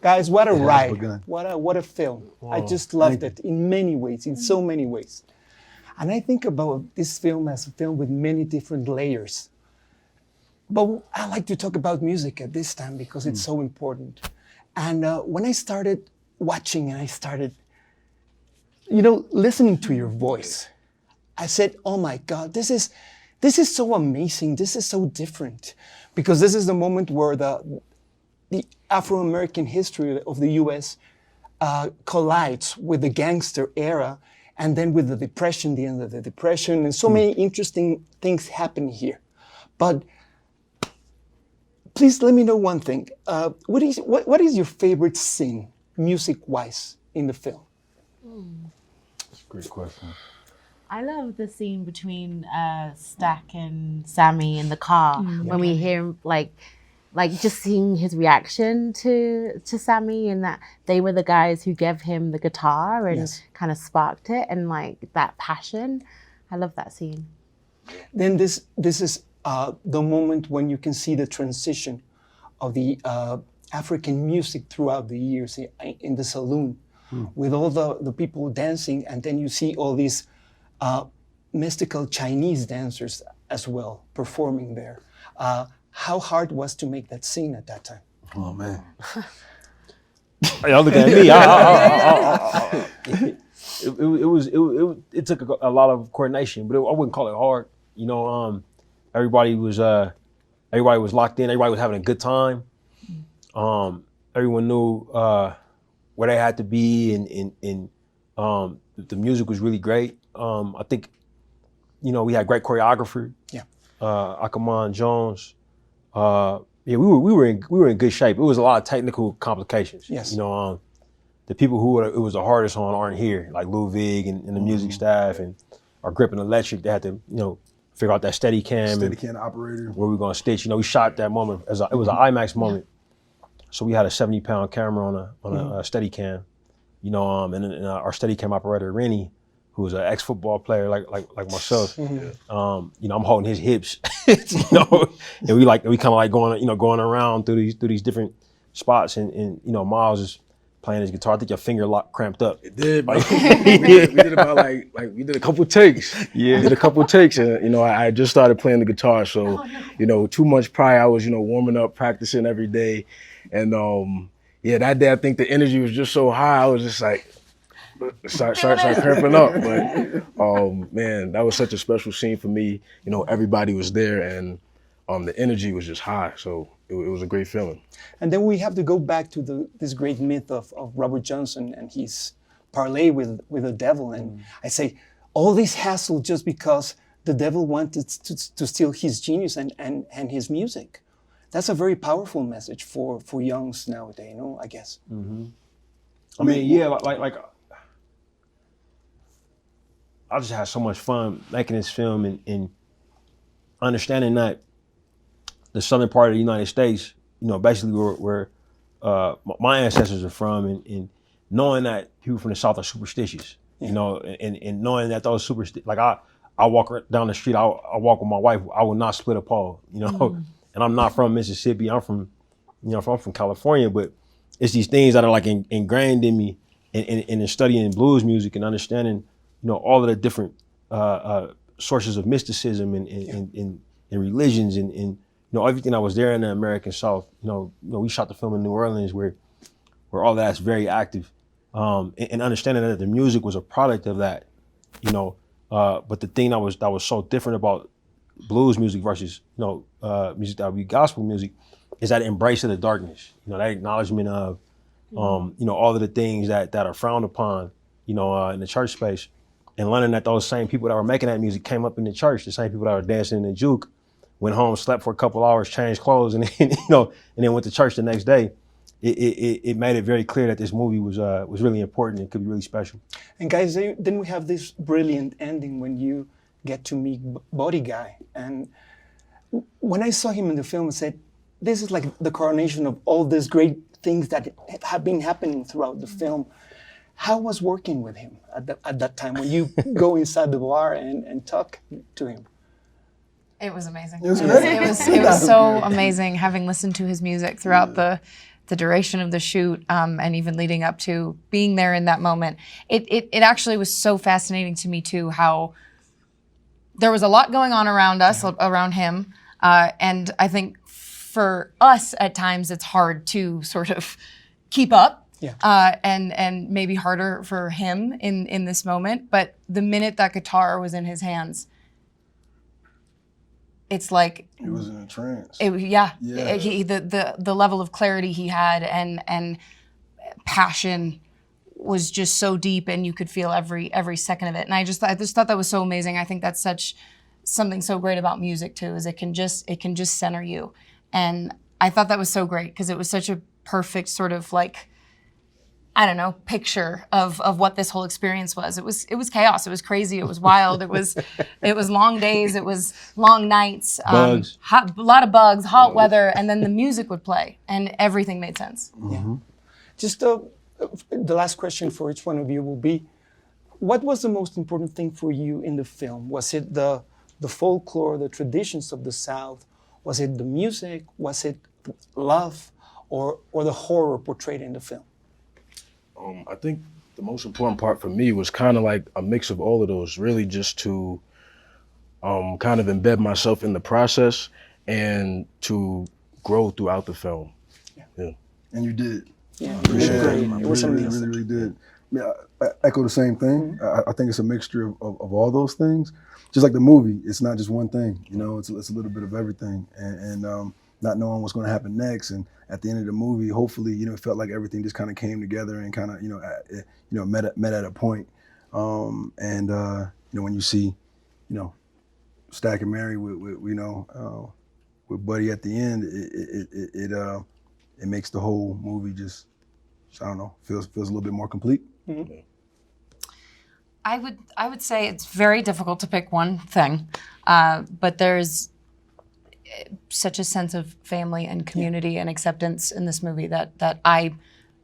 Guys, what a It has ride. begun. What a film. Wow. I just loved it in many ways, in so many ways. And I think about this film as a film with many different layers. But I like to talk about music at this time because it's so important. And when I started watching and I started, listening to your voice, I said, oh my God, this is so amazing. This is so different. Because this is the moment where the Afro-American history of the US collides with the gangster era and then with the Depression, the end of the Depression, and so many interesting things happen here. But please let me know one thing. What is your favorite scene, music-wise, in the film? That's a great question. I love the scene between Stack and Sammy in the car when we hear him like just seeing his reaction to Sammy, and that they were the guys who gave him the guitar and kind of sparked it, and like that passion. I love that scene. Then this is the moment when you can see the transition of the African music throughout the years in the saloon, with all the people dancing, and then you see all these mystical Chinese dancers as well performing there. How hard was to make that scene at that time? Oh man. Y'all looking at me. It took a lot of coordination, but I wouldn't call it hard. Everybody was locked in. Everybody was having a good time. Everyone knew where they had to be, and the music was really great. I think, we had great choreographer. Yeah. Akaman Jones. We were in good shape. It was a lot of technical complications. Yes. The people who it was the hardest on aren't here, like Lou Vig and the music staff and our grip and electric. They had to, figure out that steady cam Operator. where we were gonna stitch. We shot that moment it was an IMAX moment. So we had a 70-pound camera on a steady cam, and our steady cam operator Rennie, who was an ex-football player like myself. I'm holding his hips, and we kind of like going around through these different spots, and Miles is playing his guitar. I think your finger cramped up. It did, bro. we did about we did a couple takes. Yeah. We did a couple takes, and I just started playing the guitar, so 2 months prior I was warming up, practicing every day, and that day I think the energy was just so high. I was just like start cramping up, but man, that was such a special scene for me. Everybody was there, and the energy was just high, so it was a great feeling. And then we have to go back to this great myth of Robert Johnson and his parlay with the devil. And I say, all this hassle just because the devil wanted to steal his genius and his music. That's a very powerful message for youngs nowadays, I guess. Mm-hmm. I mean, like I just had so much fun making this film and understanding that the southern part of the United States, basically where my ancestors are from, and knowing that people from the South are superstitious, and knowing that those I walk down the street, I walk with my wife, I will not split a pole, and I'm not from Mississippi, I'm from California, but it's these things that are like ingrained in me, and in studying blues music and understanding, all of the different sources of mysticism and religions and everything that was there in the American South. We shot the film in New Orleans where all that's very active, and understanding that the music was a product of that, but the thing that was so different about blues music versus music that would be gospel music is that embrace of the darkness, that acknowledgement of all of the things that are frowned upon, in the church space, and learning that those same people that were making that music came up in the church, the same people that were dancing in the juke, went home, slept for a couple hours, changed clothes, and then, and then went to church the next day. It made it very clear that this movie was really important and could be really special. And guys, then we have this brilliant ending when you get to meet Body Guy. And when I saw him in the film, I said, this is like the coronation of all these great things that have been happening throughout the film. How was working with him at that time when you go inside the bar and talk to him? It was amazing. It was great. It was so amazing having listened to his music throughout the the duration of the shoot, and even leading up to being there in that moment. It actually was so fascinating to me too, how there was a lot going on around us, around him. And I think for us at times, it's hard to sort of keep up. And maybe harder for him in this moment. But the minute that guitar was in his hands, it's like he was in a trance. The level of clarity he had and passion was just so deep, and you could feel every second of it. And I just thought that was so amazing. I think that's something so great about music too, is it can just center you. And I thought that was so great because it was such a perfect sort of like, I don't know, picture of what this whole experience was. It was chaos. It was crazy. It was wild. It was long days. It was long nights. Bugs. A lot of bugs, hot weather, and then the music would play, and everything made sense. Just the last question for each one of you will be, what was the most important thing for you in the film? Was it the folklore, the traditions of the South? Was it the music? Was it love, or the horror portrayed in the film? I think the most important part for me was kind of like a mix of all of those, really just to kind of embed myself in the process and to grow throughout the film. Yeah. And you did. Yeah, Appreciate great. it. It was really, amazing. really did. I echo the same thing. I think it's a mixture of all those things. Just like the movie, it's not just one thing. You know, it's a little bit of everything, and not knowing what's going to happen next. And at the end of the movie, hopefully, you know, it felt like everything just kind of came together and kind of, met at a point. When you see, Stack and Mary with Buddy at the end, it makes the whole movie just, I don't know, feels a little bit more complete. Mm-hmm. I would say it's very difficult to pick one thing, but there's such a sense of family and community and acceptance in this movie that I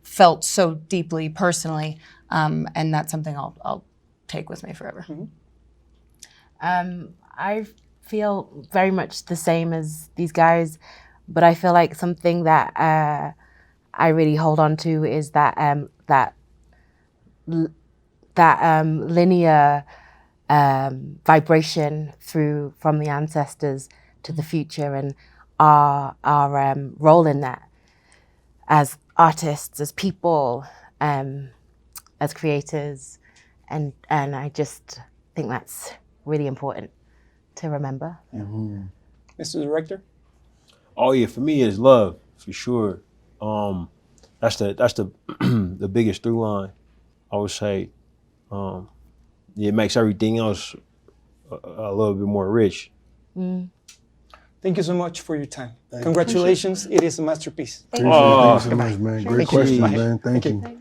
felt so deeply personally, and that's something I'll take with me forever. Mm-hmm. I feel very much the same as these guys, but I feel like something that I really hold on to is that linear vibration from the ancestors to the future, and our role in that as artists, as people, as creators, and I just think that's really important to remember. Mm-hmm. Mr. Director? Oh yeah, for me it's love, for sure. That's the the biggest through line, I would say. It makes everything else a little bit more rich. Thank you so much for your time. Congratulations. It is a masterpiece. Thank you so much, man. Great question, man. Thank you.